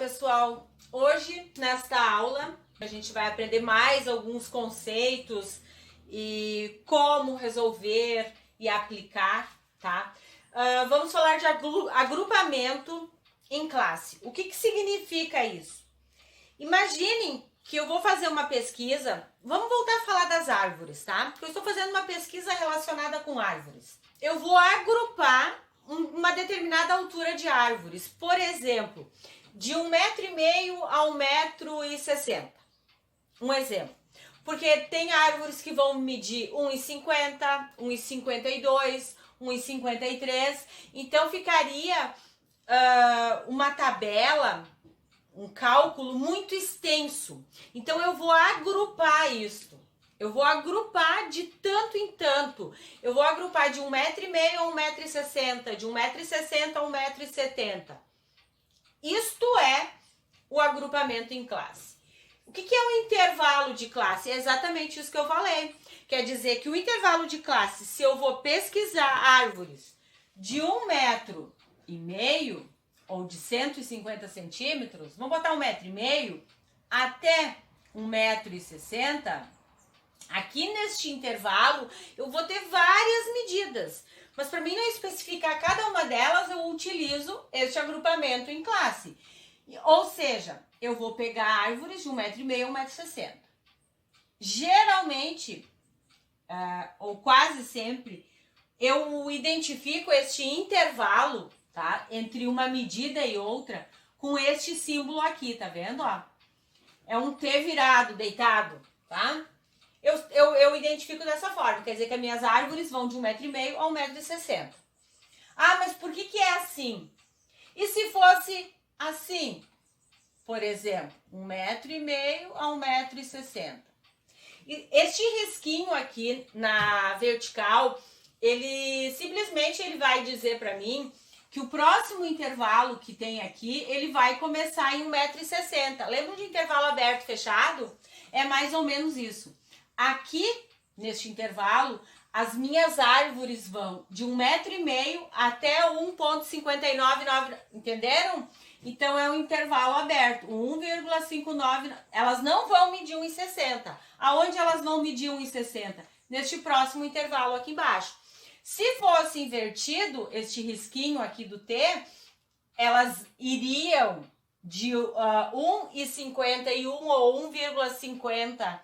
pessoal, hoje nesta aula a gente vai aprender mais alguns conceitos e como resolver e aplicar, tá? Vamos falar de agrupamento em classe. O que significa isso? Imaginem que eu vou fazer uma pesquisa, vamos voltar a falar das árvores, tá? Porque eu estou fazendo uma pesquisa relacionada com árvores. Eu vou agrupar uma determinada altura de árvores, por exemplo, de 1,5 m a 1,60 m. Um exemplo. Porque tem árvores que vão medir 1,50, 1,52, 1,53. Então ficaria uma tabela, um cálculo muito extenso. Então eu vou agrupar isso. Eu vou agrupar de tanto em tanto. Eu vou agrupar de 1,5 m a 1,60 m, de 1,60 m a 1,70 m. Isto é o agrupamento em classe. O que é um intervalo de classe? É exatamente isso que eu falei. Quer dizer que o intervalo de classe, se eu vou pesquisar árvores de 1,5 m ou de 150 centímetros, vamos botar 1,5 m até 1,60 m, aqui neste intervalo eu vou ter várias medidas. Mas para mim não especificar cada uma delas, eu utilizo este agrupamento em classe. Ou seja, eu vou pegar árvores de 1,5 m a 1,60 m. Geralmente, ou quase sempre, eu identifico este intervalo, tá, entre uma medida e outra com este símbolo aqui, tá vendo? Ó? É um T virado, deitado, tá? Eu identifico dessa forma, quer dizer que as minhas árvores vão de 1,5 m a 1,60 m. Ah, mas por que é assim? E se fosse assim? Por exemplo, 1,5 m a 1,60 m. Este risquinho aqui na vertical, ele simplesmente vai dizer para mim que o próximo intervalo que tem aqui, ele vai começar em 1,60 m. Lembra de intervalo aberto e fechado? É mais ou menos isso. Aqui, neste intervalo, as minhas árvores vão de 1,5 m até 1,599, entenderam? Então, é um intervalo aberto, 1,59, elas não vão medir 1,60. Aonde elas vão medir 1,60? Neste próximo intervalo aqui embaixo. Se fosse invertido, este risquinho aqui do T, elas iriam de 1,51 ou 1,59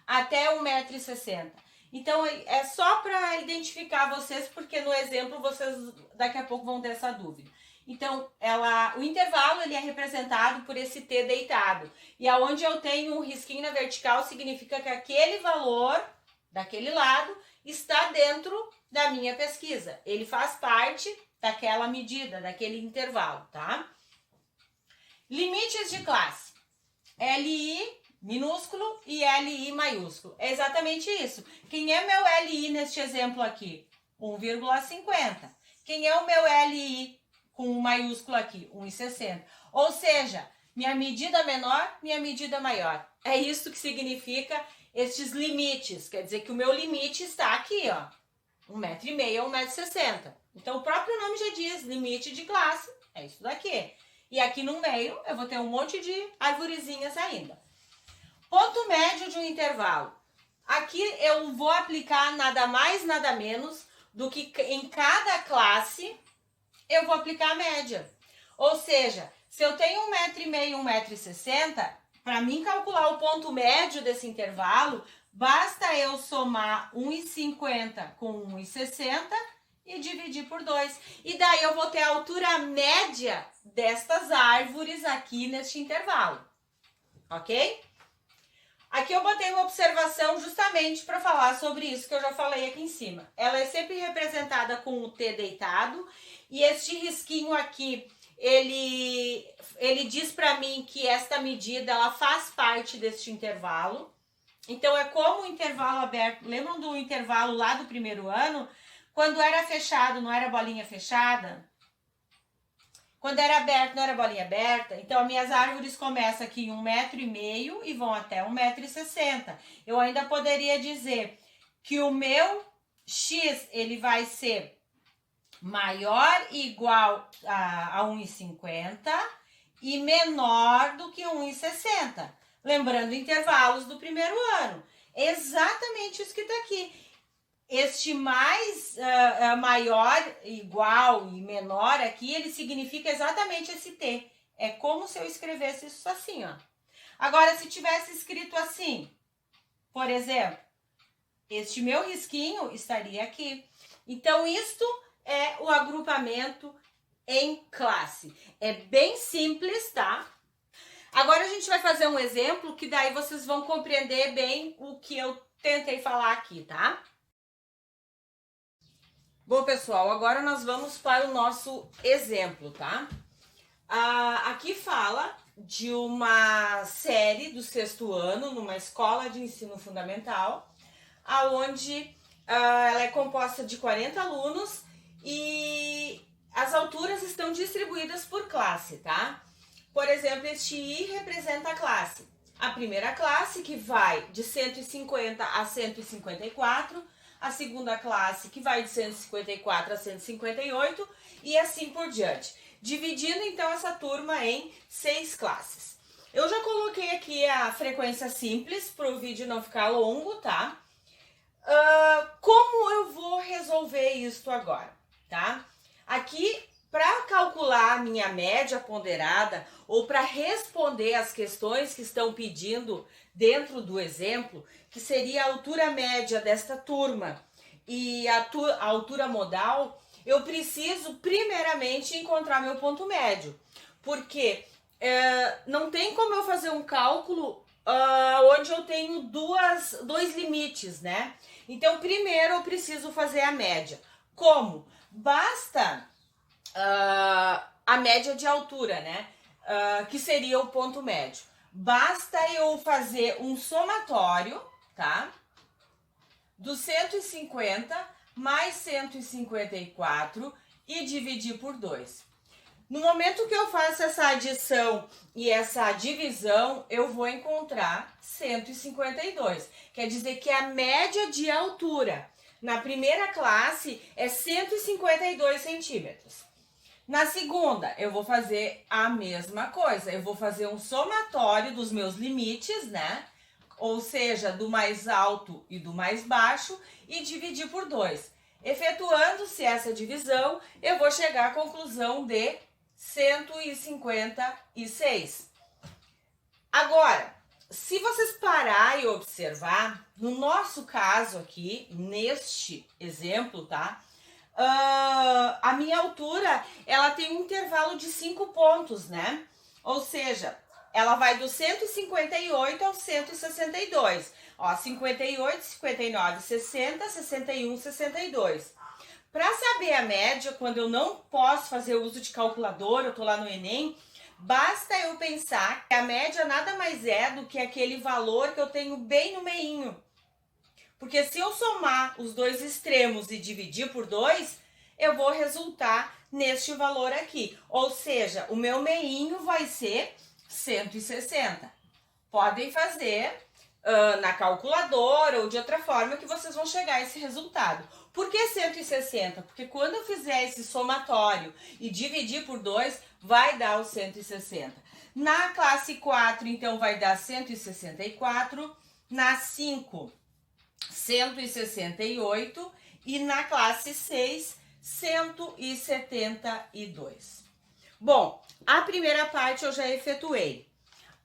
até 1,60 m. Então, é só para identificar vocês, porque no exemplo vocês daqui a pouco vão ter essa dúvida. Então, o intervalo ele é representado por esse T deitado. E aonde eu tenho um risquinho na vertical, significa que aquele valor, daquele lado, está dentro da minha pesquisa. Ele faz parte daquela medida, daquele intervalo, tá? Limites de classe. LI minúsculo e LI maiúsculo. É exatamente isso. Quem é meu LI neste exemplo aqui? 1,50. Quem é o meu LI com um maiúsculo aqui? 1,60. Ou seja, minha medida menor, minha medida maior. É isso que significa estes limites. Quer dizer que o meu limite está aqui, ó. 1,5 m a 1,60 m. Então, o próprio nome já diz, limite de classe. É isso daqui. E aqui no meio, eu vou ter um monte de arvorezinhas ainda. Ponto médio de um intervalo. Aqui eu vou aplicar nada mais, nada menos do que em cada classe eu vou aplicar a média. Ou seja, se eu tenho 1,5 m e 1,60 m, para mim calcular o ponto médio desse intervalo, basta eu somar 1,50 com 1,60 e dividir por 2. E daí eu vou ter a altura média destas árvores aqui neste intervalo. Ok? Aqui eu botei uma observação justamente para falar sobre isso que eu já falei aqui em cima. Ela é sempre representada com o T deitado e este risquinho aqui, ele diz para mim que esta medida ela faz parte deste intervalo. Então é como o intervalo aberto. Lembram do intervalo lá do primeiro ano? Quando era fechado, não era bolinha fechada? Quando era aberto, não era bolinha aberta? Então, as minhas árvores começam aqui em 1,5 m e vão até 1,60 m. Eu ainda poderia dizer que o meu X, ele vai ser maior e igual a 1,50 e menor do que 1,60. Lembrando intervalos do primeiro ano. Exatamente isso que está aqui. Este mais maior, igual e menor aqui, ele significa exatamente esse T. É como se eu escrevesse isso assim, ó. Agora, se tivesse escrito assim, por exemplo, este meu risquinho estaria aqui. Então, isto é o agrupamento em classe. É bem simples, tá? Agora a gente vai fazer um exemplo que daí vocês vão compreender bem o que eu tentei falar aqui, tá? Bom, pessoal, agora nós vamos para o nosso exemplo, tá? Aqui fala de uma série do sexto ano, numa escola de ensino fundamental, aonde ela é composta de 40 alunos e as alturas estão distribuídas por classe, tá? Por exemplo, este I representa a classe. A primeira classe, que vai de 150 a 154, a segunda classe, que vai de 154 a 158, e assim por diante. Dividindo, então, essa turma em 6 classes. Eu já coloquei aqui a frequência simples, para o vídeo não ficar longo, tá? Como eu vou resolver isso agora, tá? Aqui, para calcular a minha média ponderada ou para responder as questões que estão pedindo dentro do exemplo, que seria a altura média desta turma e a altura modal, eu preciso primeiramente encontrar meu ponto médio, porque não tem como eu fazer um cálculo onde eu tenho dois limites, né? Então, primeiro eu preciso fazer a média. Como? Basta a média de altura, né? Que seria o ponto médio. Basta eu fazer um somatório, tá? Do 150 mais 154 e dividir por 2. No momento que eu faço essa adição e essa divisão, eu vou encontrar 152. Quer dizer que a média de altura na primeira classe é 152 centímetros. Na segunda, eu vou fazer a mesma coisa. Eu vou fazer um somatório dos meus limites, né? Ou seja, do mais alto e do mais baixo, e dividir por 2. Efetuando-se essa divisão, eu vou chegar à conclusão de 156. Agora, se vocês pararem e observar, no nosso caso aqui, neste exemplo, tá? A minha altura, ela tem um intervalo de 5 pontos, né? Ou seja, ela vai do 158 ao 162. Ó, 58, 59, 60, 61, 62. Para saber a média, quando eu não posso fazer uso de calculadora, eu tô lá no Enem, basta eu pensar que a média nada mais é do que aquele valor que eu tenho bem no meinho. Porque se eu somar os dois extremos e dividir por 2, eu vou resultar neste valor aqui. Ou seja, o meu meinho vai ser 160. Podem fazer na calculadora ou de outra forma que vocês vão chegar a esse resultado. Por que 160? Porque quando eu fizer esse somatório e dividir por 2, vai dar o 160. Na classe 4, então, vai dar 164. Na 5, 168. E na classe 6, 172. Bom, a primeira parte eu já efetuei.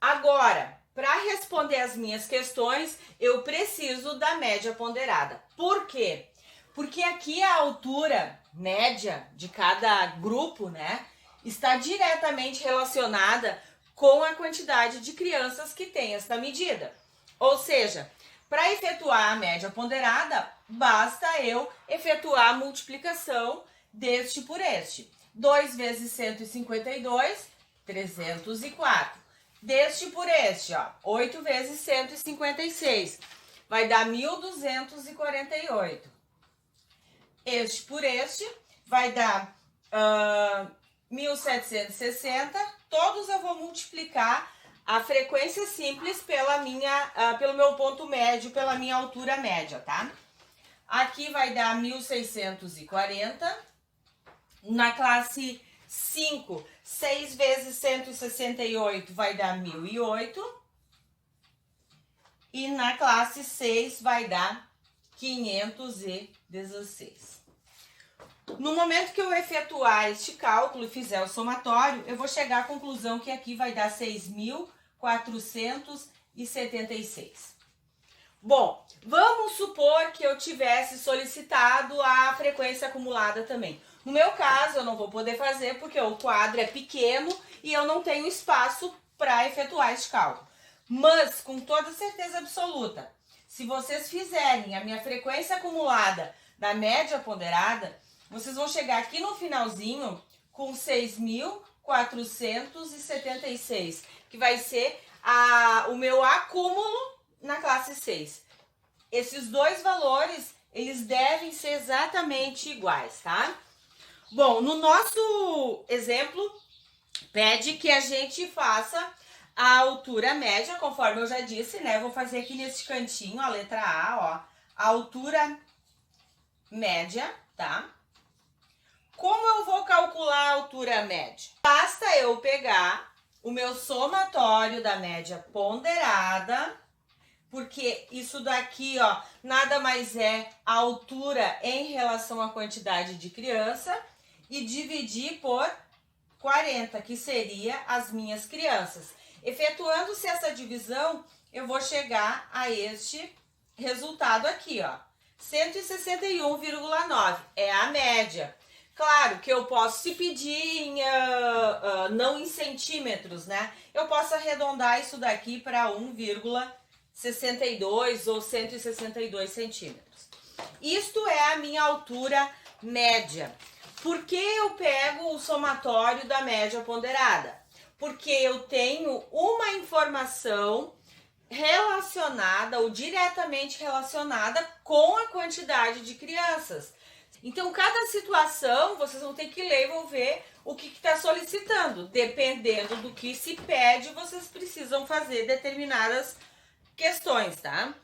Agora, para responder as minhas questões, eu preciso da média ponderada. Por quê? Porque aqui a altura média de cada grupo, né, está diretamente relacionada com a quantidade de crianças que tem esta medida. Ou seja, para efetuar a média ponderada, basta eu efetuar a multiplicação deste por este. 2 vezes 152, 304. Deste por este, ó, 8 vezes 156, vai dar 1.248. Este por este vai dar 1.760. Todos eu vou multiplicar a frequência simples pelo meu ponto médio, pela minha altura média, tá? Aqui vai dar 1.640. Na classe 5, 6 vezes 168 vai dar 1.008. E na classe 6 vai dar 516. No momento que eu efetuar este cálculo e fizer o somatório, eu vou chegar à conclusão que aqui vai dar 6.476. Bom, vamos supor que eu tivesse solicitado a frequência acumulada também. No meu caso, eu não vou poder fazer porque o quadro é pequeno e eu não tenho espaço para efetuar este cálculo. Mas, com toda certeza absoluta, se vocês fizerem a minha frequência acumulada da média ponderada, vocês vão chegar aqui no finalzinho com 6.476, que vai ser o meu acúmulo na classe 6. Esses dois valores, eles devem ser exatamente iguais, tá? Bom, no nosso exemplo, pede que a gente faça a altura média, conforme eu já disse, né? Eu vou fazer aqui nesse cantinho, a letra A, ó, a altura média, tá? Como eu vou calcular a altura média? Basta eu pegar o meu somatório da média ponderada, porque isso daqui, ó, nada mais é a altura em relação à quantidade de criança, e dividir por 40, que seria as minhas crianças. Efetuando-se essa divisão, eu vou chegar a este resultado aqui, ó. 161,9 é a média. Claro que eu posso, se pedir não em centímetros, né? Eu posso arredondar isso daqui para 1,62 ou 162 centímetros. Isto é a minha altura média. Por que eu pego o somatório da média ponderada? Porque eu tenho uma informação relacionada ou diretamente relacionada com a quantidade de crianças. Então, cada situação, vocês vão ter que ler e vão ver o que está solicitando. Dependendo do que se pede, vocês precisam fazer determinadas questões, tá?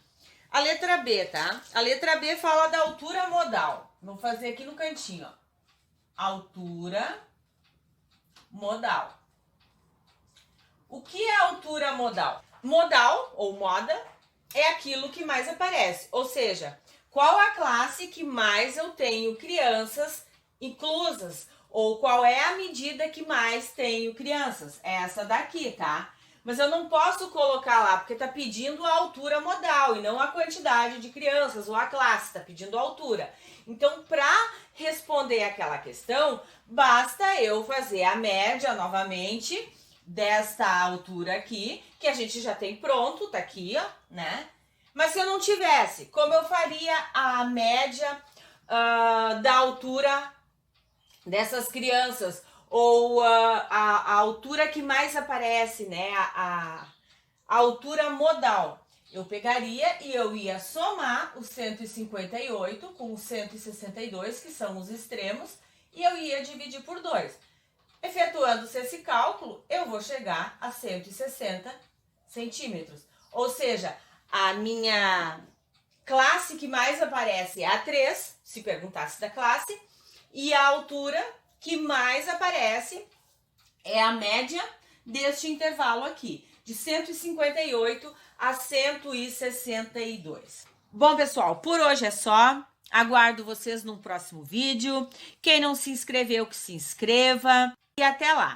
A letra B, tá? A letra B fala da altura modal. Vou fazer aqui no cantinho, ó. Altura modal. O que é altura modal? Modal, ou moda, é aquilo que mais aparece. Ou seja, qual a classe que mais eu tenho crianças inclusas? Ou qual é a medida que mais tenho crianças? É essa daqui, tá? Mas eu não posso colocar lá, porque tá pedindo a altura modal e não a quantidade de crianças ou a classe, tá pedindo a altura. Então, para responder aquela questão, basta eu fazer a média novamente desta altura aqui, que a gente já tem pronto, tá aqui, ó, né? Mas se eu não tivesse, como eu faria a média da altura dessas crianças? Ou a altura que mais aparece, né? A altura modal. Eu pegaria e eu ia somar os 158 com os 162, que são os extremos, e eu ia dividir por 2. Efetuando-se esse cálculo, eu vou chegar a 160 centímetros. Ou seja, a minha classe que mais aparece é a 3, se perguntasse da classe, e a altura que mais aparece é a média deste intervalo aqui, de 158 a 162. Bom, pessoal, por hoje é só. Aguardo vocês num próximo vídeo. Quem não se inscreveu, que se inscreva. E até lá!